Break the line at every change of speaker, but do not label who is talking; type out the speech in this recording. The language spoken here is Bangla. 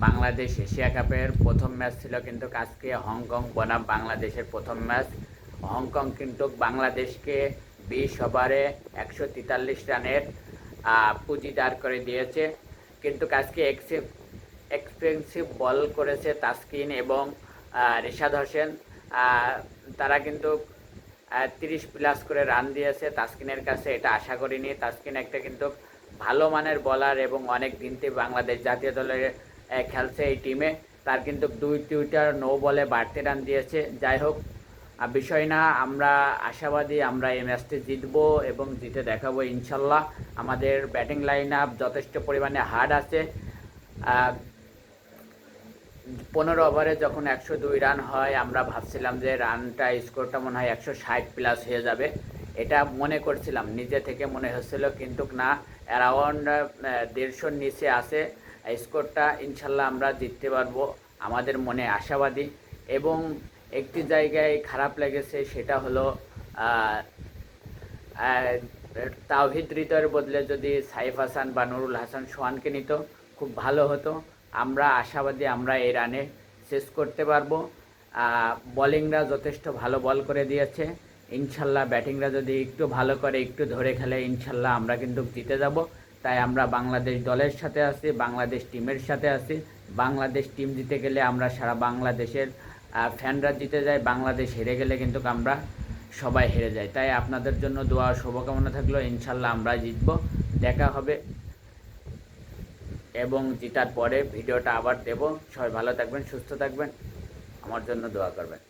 বাংলাদেশ এশিয়া কাপের প্রথম ম্যাচ ছিল কিন্তু আজকে হংকং বনাম বাংলাদেশের প্রথম ম্যাচ। হংকং কিন্তু বাংলাদেশকে 20 ওভারে 143 রানের পুঁজি দাঁড় করে দিয়েছে। কিন্তু আজকে এক্সপেন্সিভ বল করেছে তাসকিন এবং রিশাদ হোসেন। তারা কিন্তু 30+ করে রান দিয়েছে। তাসকিনের কাছে এটা আশা করিনি। তাসকিন একটা কিন্তু ভালো মানের বলার এবং অনেক দিন থেকে বাংলাদেশ জাতীয় দলে খেলছে এই টিমে। তার কিন্তু দুইটা নো বলে বাড়তি রান দিয়েছে। যাই হোক, বিষয় না, আমরা আশাবাদী আমরা এই ম্যাচটি জিতবো এবং জিতে দেখাবো ইনশাল্লাহ। আমাদের ব্যাটিং লাইন আপ যথেষ্ট পরিমাণে হার্ড আছে। 15 ওভারে যখন 102 রান হয় আমরা ভাবছিলাম যে স্কোরটা মনে হয় 160+ হয়ে যাবে, এটা মনে করছিলাম, নিজে থেকে মনে হচ্ছিল। কিন্তু না, অ্যারাউন্ড 150-র নিচে আছে স্কোরটা। ইনশাল্লাহ আমরা জিততে পারবো, আমাদের মনে আশাবাদী। এবং একটি জায়গায় খারাপ লেগেছে, সেটা হলো তাওহিদ হৃদয়ের বদলে যদি সাইফ হাসান বা নুরুল হাসান সোহানকে নিত খুব ভালো হতো। আমরা আশাবাদী আমরা এই রানে শেষ করতে পারবো। বোলিংরা যথেষ্ট ভালো বল করে দিয়েছে। ইনশাল্লাহ ব্যাটিংরা যদি একটু ভালো করে একটু ধরে খেলে ইনশাল্লাহ আমরা কিন্তু জিতে যাব। তাই আমরা বাংলাদেশ দলের সাথে আছি, বাংলাদেশ টিমের সাথে আছি। বাংলাদেশ টিম জিতে গেলে আমরা সারা বাংলাদেশের ফ্যানরা জিতে যায়, বাংলাদেশ হেরে গেলে কিন্তু আমরা সবাই হেরে যায়। তাই আপনাদের জন্য দোয়া শুভকামনা থাকলো। ইনশাল্লাহ আমরা জিতব। দেখা হবে এবং জেতার পরে ভিডিওটা আবার দেব। সবাই ভালো থাকবেন, সুস্থ থাকবেন, আমার জন্য দোয়া করবেন।